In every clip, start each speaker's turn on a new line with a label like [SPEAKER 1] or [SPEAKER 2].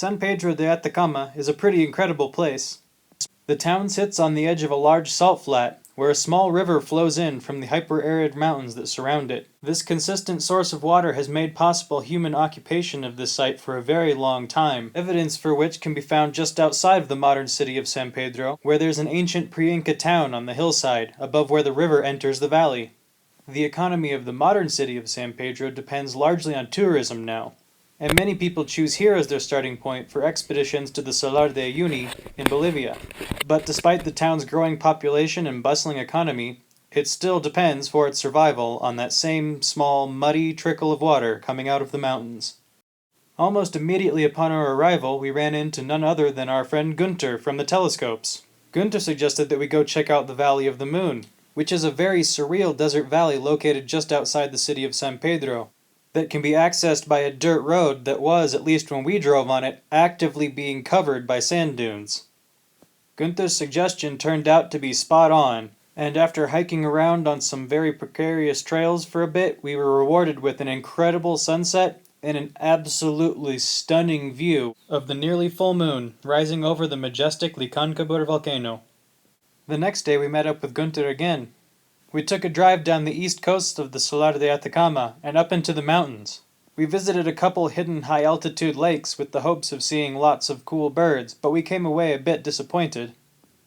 [SPEAKER 1] San Pedro de Atacama is a pretty incredible place. The town sits on the edge of a large salt flat, where a small river flows in from the hyper-arid mountains that surround it. This consistent source of water has made possible human occupation of this site for a very long time, evidence for which can be found just outside of the modern city of San Pedro, where there's an ancient pre-Inca town on the hillside, above where the river enters the valley. The economy of the modern city of San Pedro depends largely on tourism now, and many people choose here as their starting point for expeditions to the Salar de Uyuni in Bolivia. But despite the town's growing population and bustling economy, it still depends for its survival on that same small, muddy trickle of water coming out of the mountains. Almost immediately upon our arrival, we ran into none other than our friend Gunter from the telescopes. Gunter suggested that we go check out the Valley of the Moon, which is a very surreal desert valley located just outside the city of San Pedro, that can be accessed by a dirt road that was, at least when we drove on it, actively being covered by sand dunes. Gunther's suggestion turned out to be spot on, and after hiking around on some very precarious trails for a bit, we were rewarded with an incredible sunset and an absolutely stunning view of the nearly full moon rising over the majestic Licancabur volcano. The next day we met up with Gunther again. We took a drive down the east coast of the Salar de Atacama and up into the mountains. We visited a couple hidden high-altitude lakes with the hopes of seeing lots of cool birds, but we came away a bit disappointed.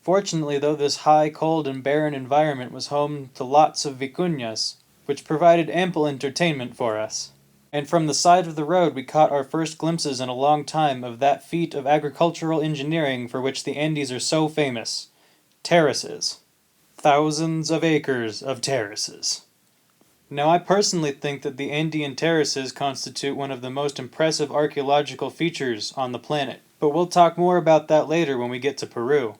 [SPEAKER 1] Fortunately, though, this high, cold, and barren environment was home to lots of vicuñas, which provided ample entertainment for us. And from the side of the road we caught our first glimpses in a long time of that feat of agricultural engineering for which the Andes are so famous: terraces. Thousands of acres of terraces. Now, I personally think that the Andean terraces constitute one of the most impressive archaeological features on the planet, but we'll talk more about that later when we get to Peru.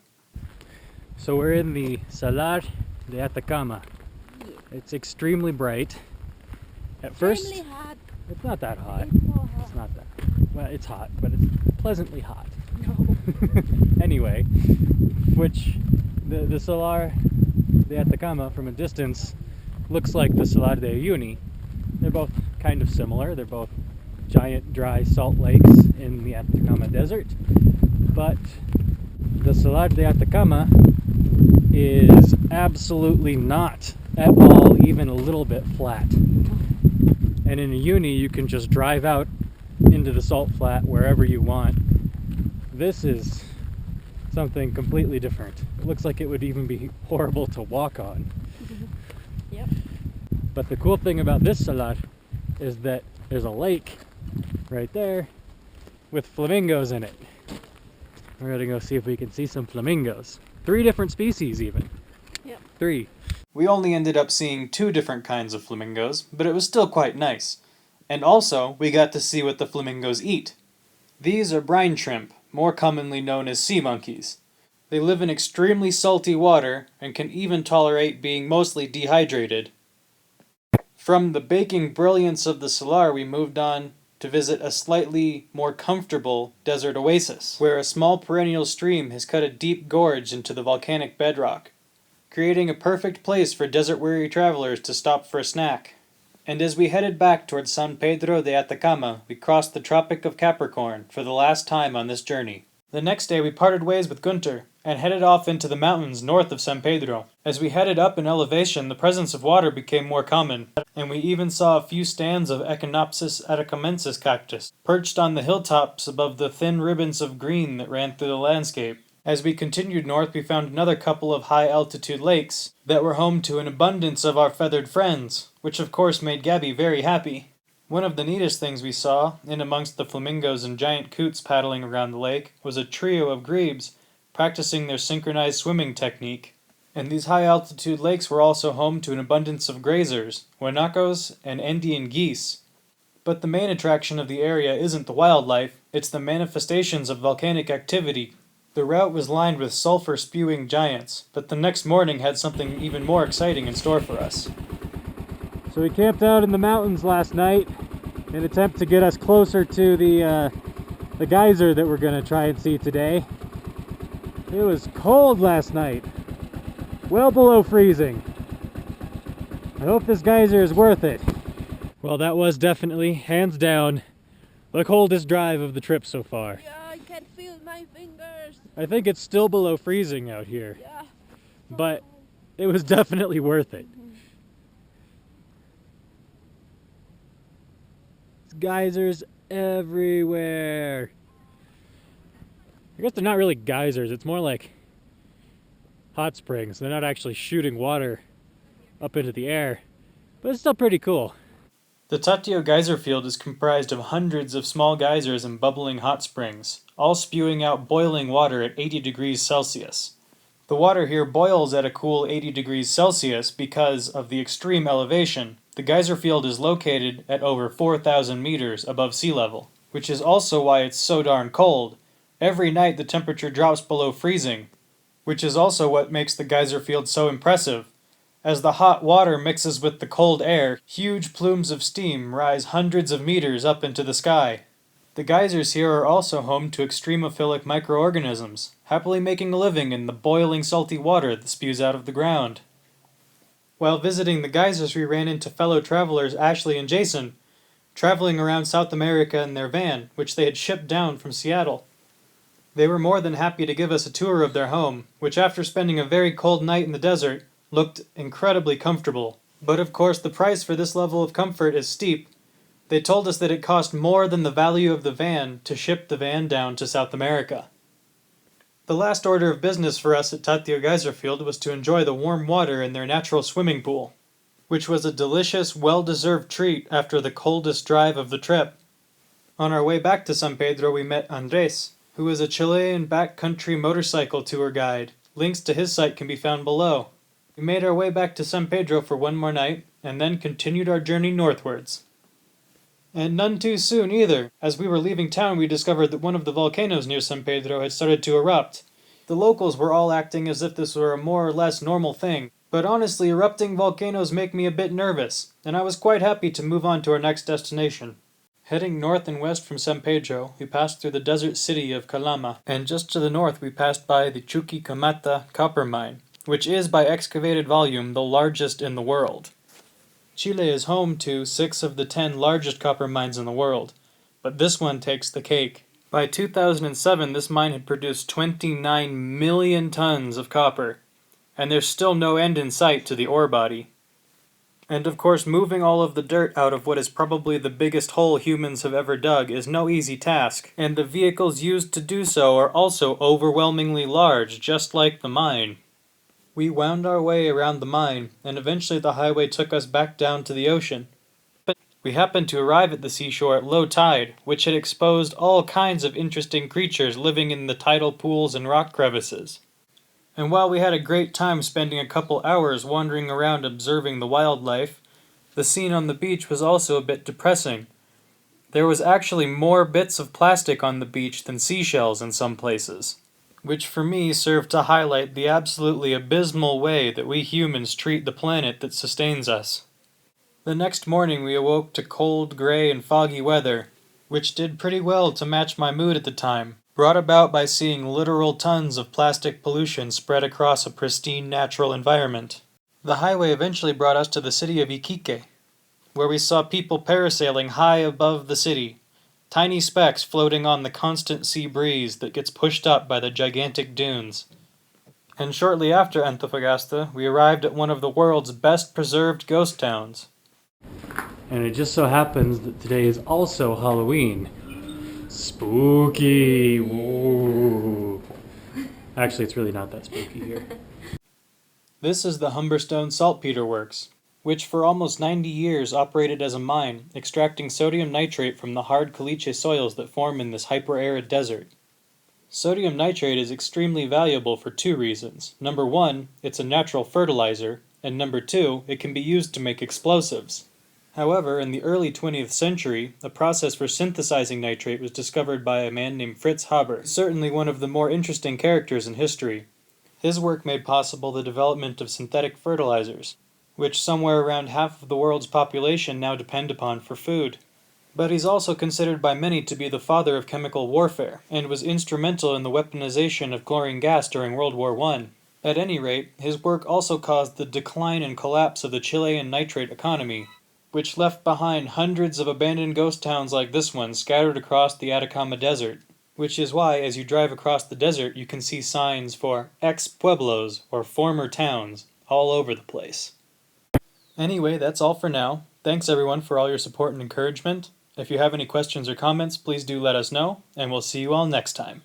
[SPEAKER 2] So we're in the Salar de Atacama. It's extremely bright. At first,
[SPEAKER 3] Extremely hot.
[SPEAKER 2] it's not that hot.
[SPEAKER 3] It's so hot.
[SPEAKER 2] It's not that. Well, it's hot, but it's pleasantly hot.
[SPEAKER 3] No.
[SPEAKER 2] Anyway, which the Salar de Atacama from a distance looks like the Salar de Uyuni. They're both kind of similar. They're both giant dry salt lakes in the Atacama Desert, but the Salar de Atacama is absolutely not at all even a little bit flat. And in Uyuni you can just drive out into the salt flat wherever you want. This is something completely different. It looks like it would even be horrible to walk on.
[SPEAKER 3] Yep.
[SPEAKER 2] But the cool thing about this salar is that there's a lake right there with flamingos in it. We're gonna go see if we can see some flamingos. 3 different species even.
[SPEAKER 3] Yep.
[SPEAKER 2] 3.
[SPEAKER 1] We only ended up seeing 2 different kinds of flamingos, but it was still quite nice. And also, we got to see what the flamingos eat. These are brine shrimp, more commonly known as sea monkeys. They live in extremely salty water and can even tolerate being mostly dehydrated. From the baking brilliance of the Salar, we moved on to visit a slightly more comfortable desert oasis, where a small perennial stream has cut a deep gorge into the volcanic bedrock, creating a perfect place for desert-weary travelers to stop for a snack. And as we headed back towards San Pedro de Atacama, we crossed the Tropic of Capricorn for the last time on this journey. The next day we parted ways with Gunter and headed off into the mountains north of San Pedro. As we headed up in elevation, the presence of water became more common, and we even saw a few stands of Echinopsis atacamensis cactus perched on the hilltops above the thin ribbons of green that ran through the landscape. As we continued north, we found another couple of high-altitude lakes that were home to an abundance of our feathered friends, which of course made Gabby very happy. One of the neatest things we saw, in amongst the flamingos and giant coots paddling around the lake, was a trio of grebes practicing their synchronized swimming technique. And these high-altitude lakes were also home to an abundance of grazers, guanacos, and Andean geese. But the main attraction of the area isn't the wildlife, it's the manifestations of volcanic activity. The route was lined with sulfur-spewing giants, but the next morning had something even more exciting in store for us.
[SPEAKER 2] So we camped out in the mountains last night in an attempt to get us closer to the geyser that we're going to try and see today. It was cold last night, well below freezing. I hope this geyser is worth it. Well, that was definitely, hands down, the coldest drive of the trip so far.
[SPEAKER 3] Yeah, can feel my fingers.
[SPEAKER 2] I think it's still below freezing out here,
[SPEAKER 3] Yeah.
[SPEAKER 2] but it was definitely worth it. Geysers everywhere. I guess they're not really geysers, it's more like hot springs. They're not actually shooting water up into the air, but it's still pretty cool.
[SPEAKER 1] The Tatio geyser field is comprised of hundreds of small geysers and bubbling hot springs, all spewing out boiling water at 80 degrees Celsius. The water here boils at a cool 80 degrees Celsius because of the extreme elevation. The geyser field is located at over 4,000 meters above sea level, which is also why it's so darn cold. Every night the temperature drops below freezing, which is also what makes the geyser field so impressive. As the hot water mixes with the cold air, huge plumes of steam rise hundreds of meters up into the sky. The geysers here are also home to extremophilic microorganisms, happily making a living in the boiling salty water that spews out of the ground. While visiting the geysers, we ran into fellow travelers Ashley and Jason, traveling around South America in their van, which they had shipped down from Seattle. They were more than happy to give us a tour of their home, which after spending a very cold night in the desert, looked incredibly comfortable. But of course the price for this level of comfort is steep. They told us that it cost more than the value of the van to ship the van down to South America. The last order of business for us at Tatio Geyser Field was to enjoy the warm water in their natural swimming pool, which was a delicious, well-deserved treat after the coldest drive of the trip. On our way back to San Pedro we met Andres, who is a Chilean backcountry motorcycle tour guide. Links to his site can be found below. We made our way back to San Pedro for one more night, and then continued our journey northwards. And none too soon either. As we were leaving town we discovered that one of the volcanoes near San Pedro had started to erupt. The locals were all acting as if this were a more or less normal thing, but honestly erupting volcanoes make me a bit nervous, and I was quite happy to move on to our next destination. Heading north and west from San Pedro, we passed through the desert city of Calama, and just to the north we passed by the Chuquicamata copper mine, which is by excavated volume the largest in the world. Chile is home to 6 of the 10 largest copper mines in the world, but this one takes the cake. By 2007 this mine had produced 29 million tons of copper, and there's still no end in sight to the ore body. And of course moving all of the dirt out of what is probably the biggest hole humans have ever dug is no easy task, and the vehicles used to do so are also overwhelmingly large, just like the mine. We wound our way around the mine, and eventually the highway took us back down to the ocean. We happened to arrive at the seashore at low tide, which had exposed all kinds of interesting creatures living in the tidal pools and rock crevices. And while we had a great time spending a couple hours wandering around observing the wildlife, the scene on the beach was also a bit depressing. There was actually more bits of plastic on the beach than seashells in some places, which for me served to highlight the absolutely abysmal way that we humans treat the planet that sustains us. The next morning we awoke to cold, gray, and foggy weather, which did pretty well to match my mood at the time, brought about by seeing literal tons of plastic pollution spread across a pristine natural environment. The highway eventually brought us to the city of Iquique, where we saw people parasailing high above the city, tiny specks floating on the constant sea breeze that gets pushed up by the gigantic dunes. And shortly after Antofagasta, we arrived at one of the world's best preserved ghost towns.
[SPEAKER 2] And it just so happens that today is also Halloween. Spooky! Whoa. Actually, it's really not that spooky here.
[SPEAKER 1] This is the Humberstone saltpeter works, which for almost 90 years operated as a mine, extracting sodium nitrate from the hard caliche soils that form in this hyper-arid desert. Sodium nitrate is extremely valuable for 2 reasons. Number 1, it's a natural fertilizer, and number 2, it can be used to make explosives. However, in the early 20th century, a process for synthesizing nitrate was discovered by a man named Fritz Haber, certainly one of the more interesting characters in history. His work made possible the development of synthetic fertilizers, which somewhere around half of the world's population now depend upon for food. But he's also considered by many to be the father of chemical warfare, and was instrumental in the weaponization of chlorine gas during World War I. At any rate, his work also caused the decline and collapse of the Chilean nitrate economy, which left behind hundreds of abandoned ghost towns like this one scattered across the Atacama Desert. which is why as you drive across the desert you can see signs for ex-pueblos or former towns all over the place. Anyway, that's all for now. Thanks everyone for all your support and encouragement. If you have any questions or comments, please do let us know, and we'll see you all next time.